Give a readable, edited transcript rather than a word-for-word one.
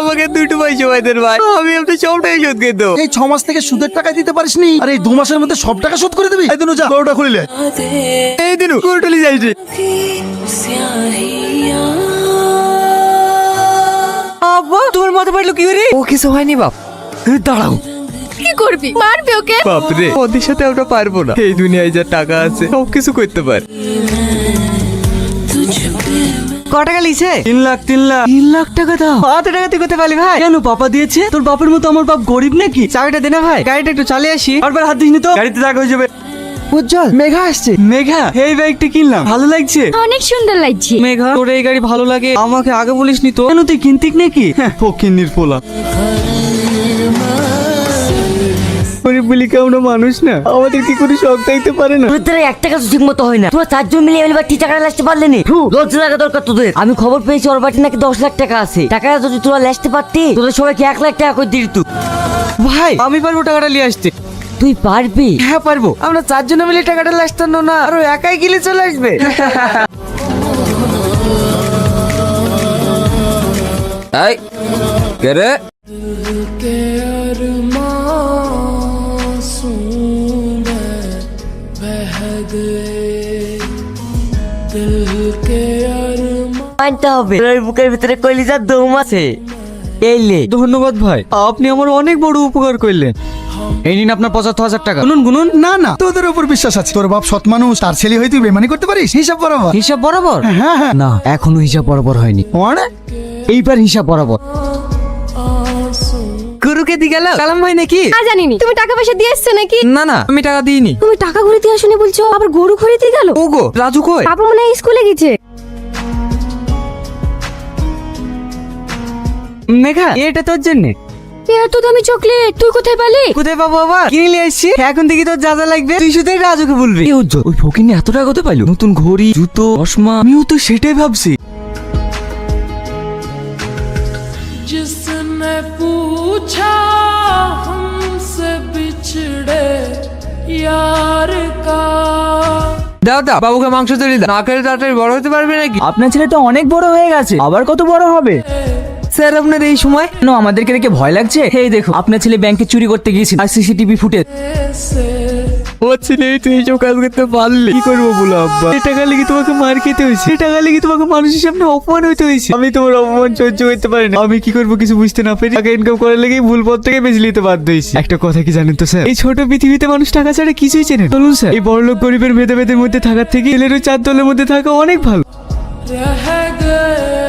আমাকে 2 মাস সময় দেন ভাই, আমি আপনার সব টাকা শোধ করে দেবো। এই 6 মাস থেকে সুদের টাকা দিতে পারিসনি, আর এই 2 মাসের মধ্যে সব টাকা শোধ করে দিবি? এই দিনু যা বড়টা খুলে এই দিনু কোটলি যাইছে। আব্বা তোমার মাথা পাটলো কি করে? ও কিছু হয়নি বাপ। দাঁড়াও, কি করবি? মারবি ওকে? বাপরে ওদের সাথে আমরা পারবো না। এই দুনিয়ায় যা টাকা আছে সব কিছু করতে পারে। ক টাকা লিছে? 3 লাখ 3 লাখ 3 লাখ টাকা দাও। কত টাকা তুই করতে পারলি ভাই? কেন পাপা দিয়েছে? তোর বাপের মতো আমার বাপ গরিব নাকি? চাবিটা দে না ভাই, গাড়িটা একটু চালিয়ে আসি। বারবার হাত দিসনি তো, গাড়িতে টাকা হয়ে যাবে। উজ্জ্বল, মেঘা আসছে। মেঘা, এই বাইকটা কিনলাম, ভালো লাগছে। অনেক সুন্দর লাগছে। মেঘা তোর এই গাড়ি ভালো লাগে, আমাকে আগে বলিসনি তো। কেন তুই কিনতিক নাকি? ফকিন্নির পোলা। গরিব বলি কেমন মানুষ না, আমাদের কি করে শখ থাকতে পারে না? তোদের দ্বারা 1 টাকা তো ঠিক মতো হয় না। তোরা 4 জন মিলে এবার টাকাটা লাসতে পারলে নি? লজ্জা লাগা দরকার তোদের। আমি খবর পেয়েছি ওর বাড়িতে নাকি 10 লাখ টাকা আছে। টাকাটা যদি তোরা লাসতে পারতি, তোদের সবাইকে 1 লাখ টাকা করে দিয়ে দিত। ভাই আমি পারবো টাকাটা নিয়ে আসতে। তুই পারবি? হ্যাঁ পারবো। আমরা 4 জন মিলে টাকাটা লাস্তাম না, আর ও একাই গেলে চলে আসবে। এই কে রে? মানতে হবে, তোর বুকের ভিতরে কলিজার দম আছে। এই লে। ধন্যবাদ ভাই, আপনি আমার অনেক বড় উপকার করলেন। এই নিন আপনার 75,000 টাকা। গুনুন গুনুন, না না, তোদের উপর বিশ্বাস আছে। তোর বাপ সৎ মানুষ, তার ছেলে হয়ে তুই বেমানি করতে পারিস? হিসাব বরাবর। হিসাব বরাবর? হ্যাঁ হ্যাঁ। না, এখনো হিসাব বরাবর হয়নি। মানে এইবার হিসাব বরাবর। গুরুকে দি গেল কালাম ভাই নাকি? আর জানিনি। তুমি টাকা পয়সা দিয়ে এসছো নাকি? না না, আমি টাকা দিইনি। তুমি টাকা ঘুরে দিয়ে আসোনি বলছো, আবার গরু ঘুরে দিয়ে গেল। ওগো রাজু কই? পাপা মনে হয় স্কুলে গেছে। মেঘা এটা তোর জন্য। এত দামি চকলেট তুই কোথায় পেলি? কোথায় পাবো বাবা? কিনে নিয়ে এসেছি। এখন থেকে তোর যা যা লাগবে তুই শুধু রাজুকে বলবি। কি উজ্জ্বল, ওই ফকিনে এত টাকা কোথায় পাইলো? নতুন ঘড়ি, জুতো, চশমা। আমিও তো সেটাই ভাবছি। जिसने पूछा हमसे बिछड़े यार का। দাও দাও, বাবুকে মাংস তৈরি দাও। না খেলে তাড়াতাড়ি বড় হতে পারবে নাকি? আপনার ছেলে তো অনেক বড় হয়ে গেছে, আবার কত বড় হবে? স্যার আপনার এই সময় কেন আমাদেরকে দেখে ভয় লাগছে? এই দেখো, আপনার ছেলে ব্যাংকে চুরি করতে গিয়েছিল, আর সিসিটিভি ফুটেজ। ও ছেলে তুই এইসব কাজ করতে পারলি? কি করবো বলো আব্বা? এই টাকা লেগে তোমাকে মার খেতে হয়েছে, এই টাকা লেগে তোমাকে মানুষের সামনে অপমান হইতে হয়েছে। আমি তোমার অপমান সহ্য করতে পারি না। আমি কি করবো কিছু বুঝতে না পেরে টাকা ইনকাম করার লেগে ভুল পথ থেকে বেঁচে নিতে বাধ্য হয়েছি। একটা কথা কি জানেন তো স্যার, এই ছোট পৃথিবীতে মানুষ টাকা ছাড়া কিছুই চেনে না। চলুন স্যার, এই বড়লোক গরিবের ভেদাভেদের মধ্যে থাকার থেকে ছেলের 4 দলের মধ্যে থাকা অনেক ভালো। रह गए